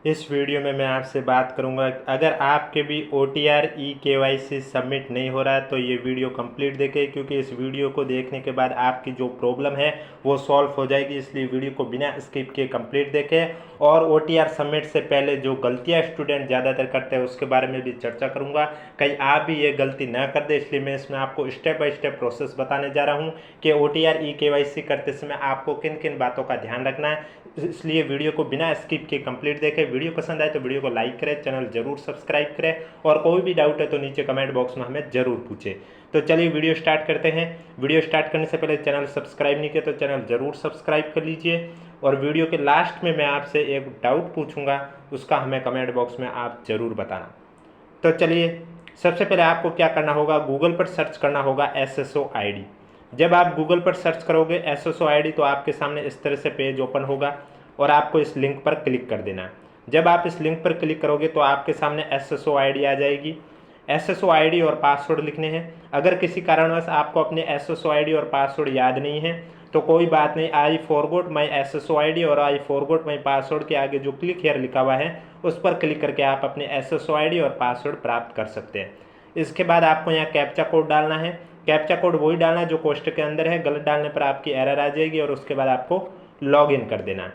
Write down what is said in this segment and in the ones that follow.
इस वीडियो में मैं आपसे बात करूंगा, अगर आपके भी OTR E-KYC सबमिट नहीं हो रहा है तो ये वीडियो कंप्लीट देखें, क्योंकि इस वीडियो को देखने के बाद आपकी जो प्रॉब्लम है वो सॉल्व हो जाएगी। इसलिए वीडियो को बिना स्किप किए कंप्लीट देखें। और OTR सबमिट से पहले जो गलतियां स्टूडेंट ज़्यादातर करते हैं उसके बारे में भी चर्चा करूँगा, कहीं आप भी ये गलती ना कर दे। इसलिए मैं इसमें आपको स्टेप बाय स्टेप प्रोसेस बताने जा रहा हूँ कि OTR E-KYC करते समय आपको किन किन बातों का ध्यान रखना है। इसलिए वीडियो को बिना स्किप किए कंप्लीट देखें। वीडियो पसंद आए तो वीडियो को लाइक करें, चैनल जरूर सब्सक्राइब करें, और कोई भी डाउट है तो नीचे कमेंट बॉक्स में हमें जरूर पूछें। तो चलिए वीडियो स्टार्ट करते हैं। वीडियो स्टार्ट करने से पहले चैनल सब्सक्राइब नहीं किया तो चैनल जरूर सब्सक्राइब कर लीजिए। और वीडियो के लास्ट में मैं आपसे एक डाउट पूछूंगा, उसका हमें कमेंट बॉक्स में आप जरूर बताना। तो चलिए, सबसे पहले आपको क्या करना होगा, गूगल पर सर्च करना होगा SSO ID। जब आप गूगल पर सर्च करोगे SSO ID तो आपके सामने इस तरह से पेज ओपन होगा और आपको इस लिंक पर क्लिक कर देना है। जब आप इस लिंक पर क्लिक करोगे तो आपके सामने SSO ID आ जाएगी। SSO ID और पासवर्ड लिखने हैं। अगर किसी कारणवश आपको अपने SSO ID और पासवर्ड याद नहीं है तो कोई बात नहीं, I forgot my SSO ID और आई फॉरगॉट माई पासवर्ड के आगे जो क्लिक हियर लिखा हुआ है उस पर क्लिक करके आप अपने SSO ID और पासवर्ड प्राप्त कर सकते हैं। इसके बाद आपको यहाँ कैप्चा कोड डालना है। कैप्चा कोड वही डालना है जो कोष्टक के अंदर है, गलत डालने पर आपकी एरर आ जाएगी। और उसके बाद आपको लॉग इन कर देना है।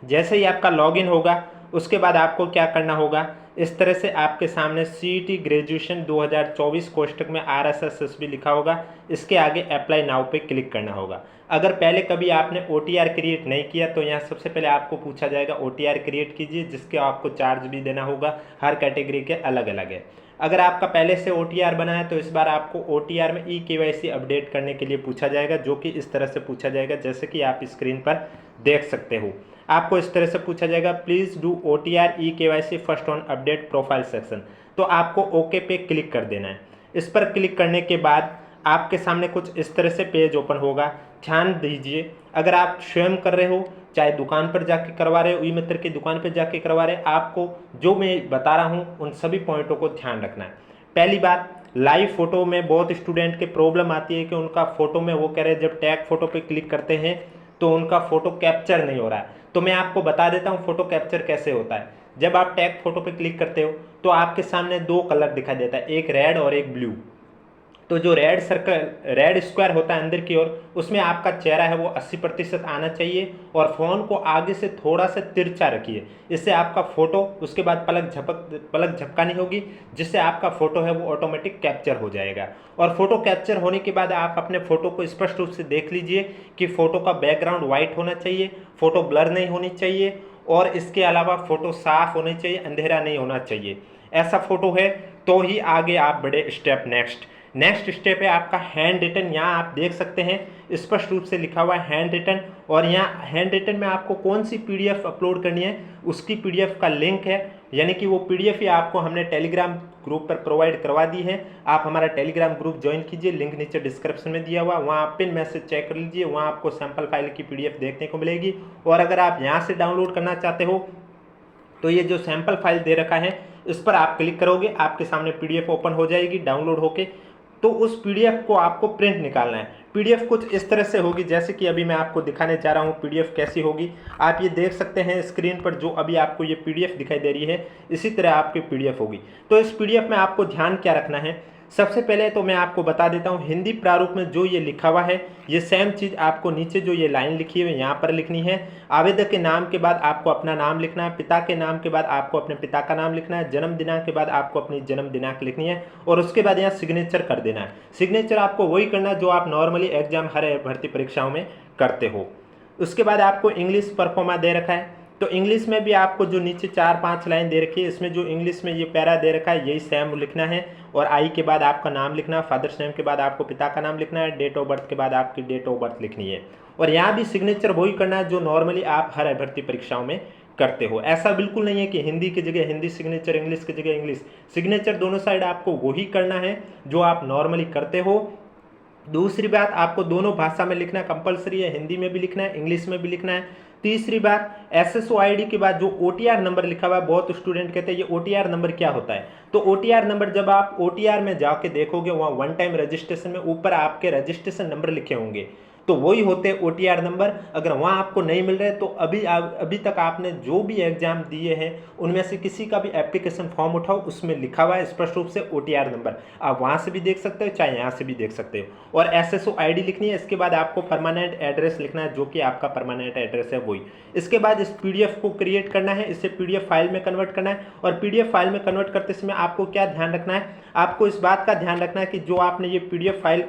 जैसे ही आपका लॉगिन होगा उसके बाद आपको क्या करना होगा, इस तरह से आपके सामने CET ग्रेजुएशन 2024 कोष्टक में RSSB लिखा होगा। इसके आगे अप्लाई नाउ पे क्लिक करना होगा। अगर पहले कभी आपने OTR क्रिएट नहीं किया तो यहाँ सबसे पहले आपको पूछा जाएगा OTR क्रिएट कीजिए, जिसके आपको चार्ज भी देना होगा। हर कैटेगरी के अलग अलग है। अगर आपका पहले से OTR बना है तो इस बार आपको OTR में E-KYC अपडेट करने के लिए पूछा जाएगा, जो कि इस तरह से पूछा जाएगा जैसे कि आप स्क्रीन पर देख सकते हो। आपको इस तरह से पूछा जाएगा, please do OTR E-KYC first on update profile section. तो आपको ओके पे क्लिक कर देना है। इस पर क्लिक करने के बाद आपके सामने कुछ इस तरह से पेज ओपन होगा। ध्यान दीजिए, अगर आप स्वयं कर रहे हो, चाहे दुकान पर जाके करवा रहे हो, ई मित्र की दुकान पर जाके करवा रहे, आपको जो मैं बता रहा हूँ उन सभी पॉइंटों को ध्यान रखना है। पहली बात, लाइव फोटो में बहुत स्टूडेंट के प्रॉब्लम आती है कि उनका फोटो में वो कह रहे हैं जब टैग फोटो पे क्लिक करते हैं तो उनका फोटो कैप्चर नहीं हो रहा है। तो मैं आपको बता देता हूँ फोटो कैप्चर कैसे होता है। जब आप टैग फोटो पे क्लिक करते हो तो आपके सामने दो कलर दिखाई देता है, एक रेड और एक ब्लू। तो जो रेड सर्कल, रेड स्क्वायर होता है अंदर की ओर, उसमें आपका चेहरा है वो 80% आना चाहिए। और फ़ोन को आगे से थोड़ा सा तिरछा रखिए, इससे आपका फ़ोटो, उसके बाद पलक झपकानी होगी, जिससे आपका फ़ोटो है वो ऑटोमेटिक कैप्चर हो जाएगा। और फोटो कैप्चर होने के बाद आप अपने फ़ोटो को स्पष्ट रूप से देख लीजिए कि फ़ोटो का बैकग्राउंड वाइट होना चाहिए, फ़ोटो ब्लर नहीं होनी चाहिए, और इसके अलावा फ़ोटो साफ होनी चाहिए, अंधेरा नहीं होना चाहिए। ऐसा फ़ोटो है तो ही आगे आप बढ़े स्टेप नेक्स्ट स्टेप है आपका हैंड रिटन। यहाँ आप देख सकते हैं स्पष्ट रूप से लिखा हुआ है हैंड रिटन। और यहाँ हैंड रिटन में आपको कौन सी PDF अपलोड करनी है उसकी PDF का लिंक है, यानी कि वो PDF ही आपको हमने टेलीग्राम ग्रुप पर प्रोवाइड करवा दी है। आप हमारा टेलीग्राम ग्रुप ज्वाइन कीजिए, लिंक नीचे डिस्क्रिप्शन में दिया हुआ, वहाँ आप पिन मैसेज चेक कर लीजिए, वहाँ आपको सैम्पल फाइल की PDF देखने को मिलेगी। और अगर आप यहाँ से डाउनलोड करना चाहते हो तो ये जो सैम्पल फाइल दे रखा है इस पर आप क्लिक करोगे, आपके सामने PDF ओपन हो जाएगी डाउनलोड होके। तो उस PDF को आपको प्रिंट निकालना है। PDF कुछ इस तरह से होगी जैसे कि अभी मैं आपको दिखाने जा रहा हूँ PDF कैसी होगी। आप ये देख सकते हैं स्क्रीन पर, जो अभी आपको ये PDF दिखाई दे रही है इसी तरह आपकी PDF होगी। तो इस PDF में आपको ध्यान क्या रखना है, सबसे पहले तो मैं आपको बता देता हूँ हिंदी प्रारूप में जो ये लिखा हुआ है ये सेम चीज़ आपको नीचे जो ये लाइन लिखी है यहाँ पर लिखनी है। आवेदक के नाम के बाद आपको अपना नाम लिखना है, पिता के नाम के बाद आपको अपने पिता का नाम लिखना है, जन्म दिनांक के बाद आपको अपनी जन्म दिनांक लिखनी है, और उसके बाद यहाँ सिग्नेचर कर देना है। सिग्नेचर आपको वही करना है जो आप नॉर्मली एग्जाम हर भर्ती परीक्षाओं में करते हो। उसके बाद आपको इंग्लिश परफॉर्मा दे रखा है, तो इंग्लिश में भी आपको जो नीचे 4-5 लाइन दे रखी है इसमें जो इंग्लिश में ये पैरा दे रखा है यही सेम लिखना है। और आई के बाद आपका नाम लिखना है, फादर्स नेम के बाद आपको पिता का नाम लिखना है, डेट ऑफ बर्थ के बाद आपकी डेट ऑफ बर्थ लिखनी है। और यहाँ भी सिग्नेचर वही करना है जो नॉर्मली आप हर भर्ती परीक्षाओं में करते हो। ऐसा बिल्कुल नहीं है कि हिंदी की जगह हिंदी सिग्नेचर, इंग्लिश की जगह इंग्लिश सिग्नेचर, दोनों साइड आपको वही करना है जो आप नॉर्मली करते हो। दूसरी बात, आपको दोनों भाषा में लिखना कंपलसरी है, हिंदी में भी लिखना है, इंग्लिश में भी लिखना है। तीसरी बात, SSO ID के बाद जो OTR नंबर लिखा हुआ है, बहुत स्टूडेंट कहते हैं ये OTR नंबर क्या होता है। तो OTR नंबर जब आप OTR में जाके देखोगे वहाँ वन टाइम रजिस्ट्रेशन में ऊपर आपके रजिस्ट्रेशन नंबर लिखे होंगे। तो वही होते हैं OTR नंबर। अगर वहाँ आपको नहीं मिल रहे तो अभी तक आपने जो भी एग्जाम दिए हैं उनमें से किसी का भी एप्लीकेशन फॉर्म उठाओ, उसमें लिखा हुआ है स्पष्ट रूप से OTR नंबर। आप वहाँ से भी देख सकते हो चाहे यहाँ से भी देख सकते हो। और SSO ID लिखनी है। इसके बाद आपको परमानेंट एड्रेस लिखना है, जो कि आपका परमानेंट एड्रेस है वही। इसके बाद इस PDF को क्रिएट करना है, इसे PDF फाइल में कन्वर्ट करना है। और PDF फाइल में कन्वर्ट करते समय आपको क्या ध्यान रखना है, आपको इस बात का ध्यान रखना है कि जो आपने ये PDF फाइल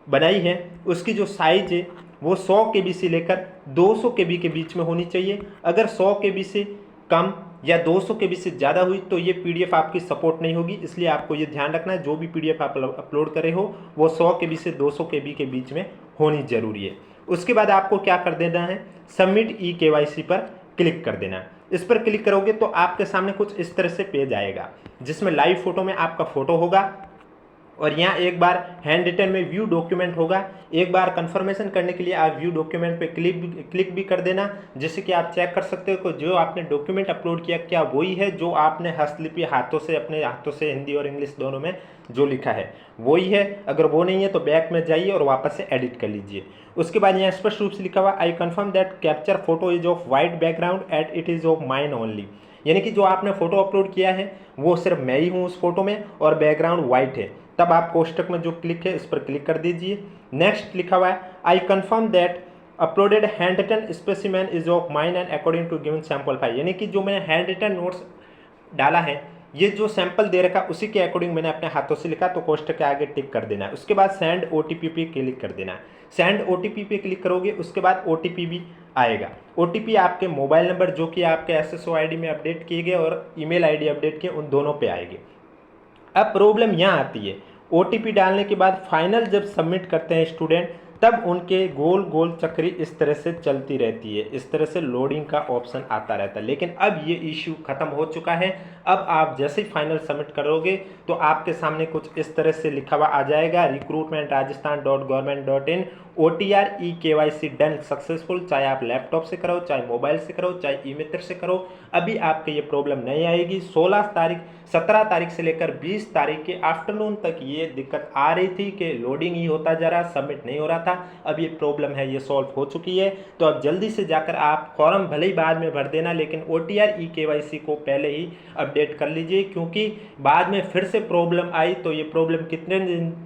बनाई है उसकी जो साइज है वो 100 KB से लेकर 200 KB के बीच में होनी चाहिए। अगर 100 KB से कम या 200 KB से ज़्यादा हुई तो ये PDF आपकी सपोर्ट नहीं होगी। इसलिए आपको ये ध्यान रखना है जो भी PDF आप अपलोड कर रहे हो वो 100 KB से 200 KB के बीच में होनी जरूरी है। उसके बाद आपको क्या कर देना है, सबमिट eKYC पर क्लिक कर देना है। इस पर क्लिक करोगे तो आपके सामने कुछ इस तरह से पेज आएगा जिसमें लाइव फोटो में आपका फोटो होगा और यहाँ एक बार हैंड रिटन में व्यू डॉक्यूमेंट होगा। एक बार कंफर्मेशन करने के लिए आप व्यू डॉक्यूमेंट पे क्लिक भी कर देना, जिससे कि आप चेक कर सकते हो कि जो आपने डॉक्यूमेंट अपलोड किया क्या वही है जो आपने हस्तलिपि हाथों से अपने हाथों से हिंदी और इंग्लिश दोनों में जो लिखा है वही है। अगर वो नहीं है तो बैक में जाइए और वापस से एडिट कर लीजिए। उसके बाद यहाँ स्पष्ट रूप से लिखा हुआ आई confirm that capture photo is of white background at it is of mine only, यानी कि जो आपने फोटो अपलोड किया है वो सिर्फ मैं ही हूँ उस फोटो में और बैकग्राउंड वाइट है। तब आप कोष्टक में जो क्लिक है इस पर क्लिक कर दीजिए। नेक्स्ट लिखा हुआ है I confirm that uploaded handwritten specimen is of mine and according to given sample file, यानी कि जो मैंने हैंड रिटन नोट्स डाला है ये जो सैंपल दे रखा उसी के अकॉर्डिंग मैंने अपने हाथों से लिखा, तो कोष्टक के आगे टिक कर देना है। उसके बाद सेंड OTP पे क्लिक कर देना है। सेंड OTP पे क्लिक करोगे उसके बाद OTP भी आएगा। OTP आपके मोबाइल नंबर जो कि आपके SSO ID में अपडेट किए गए और ईमेल ID अपडेट किए उन दोनों पे आएगी। अब प्रॉब्लम यहाँ आती है, OTP डालने के बाद फाइनल जब सबमिट करते हैं स्टूडेंट तब उनके गोल गोल चक्री इस तरह से चलती रहती है, इस तरह से लोडिंग का ऑप्शन आता रहता है। लेकिन अब ये इश्यू खत्म हो चुका है। अब आप जैसे ही फाइनल सबमिट करोगे तो आपके सामने कुछ इस तरह से लिखा हुआ आ जाएगा recruitmentrajasthan.government.in OTR eKYC done successful. चाहे आप लैपटॉप से करो, चाहे मोबाइल से करो, चाहे ई-मित्र से करो, अभी आपके ये प्रॉब्लम नहीं आएगी। 17 तारीख से लेकर 20 तारीख के आफ्टरनून तक ये दिक्कत आ रही थी कि लोडिंग ही होता जा रहा, सबमिट नहीं हो रहा था। अब ये प्रॉब्लम है ये सॉल्व हो चुकी है। तो अब जल्दी से जाकर आप फॉर्म भले ही बाद में भर देना लेकिन OTR eKYC को पहले ही अपडेट कर लीजिए, क्योंकि बाद में फिर से प्रॉब्लम आई तो ये प्रॉब्लम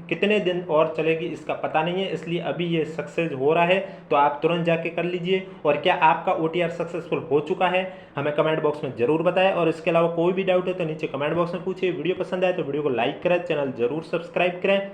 कितने दिन और चलेगी इसका पता नहीं है। इसलिए अभी ये सक्सेस हो रहा है तो आप तुरंत जाके कर लीजिए। और क्या आपका OTR सक्सेसफुल हो चुका है हमें कमेंट बॉक्स में जरूर बताएं। और इसके अलावा कोई भी डाउट है तो नीचे कमेंट बॉक्स में पूछिए। वीडियो पसंद आए तो वीडियो को लाइक करें, चैनल जरूर सब्सक्राइब करें।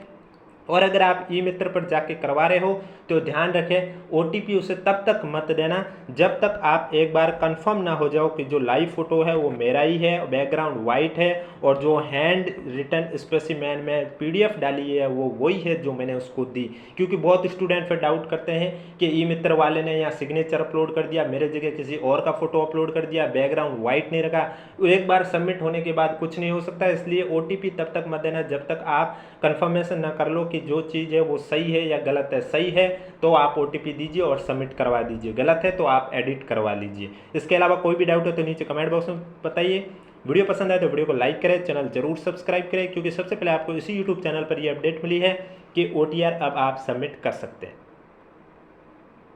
और अगर आप ई-मित्र पर जाके करवा रहे हो तो ध्यान रखें OTP उसे तब तक मत देना जब तक आप एक बार कंफर्म ना हो जाओ कि जो लाइव फोटो है वो मेरा ही है, बैकग्राउंड वाइट है और जो हैंड रिटन स्पेसिमेन में PDF डाली है वो वही है जो मैंने उसको दी। क्योंकि बहुत स्टूडेंट फिर डाउट करते हैं कि ई-मित्र वाले ने यहाँ सिग्नेचर अपलोड कर दिया, मेरे जगह किसी और का फोटो अपलोड कर दिया, बैकग्राउंड वाइट नहीं रखा। एक बार सबमिट होने के बाद कुछ नहीं हो सकता। इसलिए OTP तब तक मत देना जब तक आप कंफर्मेशन ना कर लो कि जो चीज़ है वो सही है या गलत है। सही है तो आप OTP दीजिए और सबमिट करवा दीजिए, गलत है तो आप एडिट करवा लीजिए। इसके अलावा कोई भी डाउट हो तो नीचे कमेंट बॉक्स में बताइए। वीडियो पसंद आए तो वीडियो को लाइक करें, चैनल जरूर सब्सक्राइब करें, क्योंकि सबसे पहले आपको इसी YouTube चैनल पर ये अपडेट मिली है कि OTR अब आप सबमिट कर सकते हैं।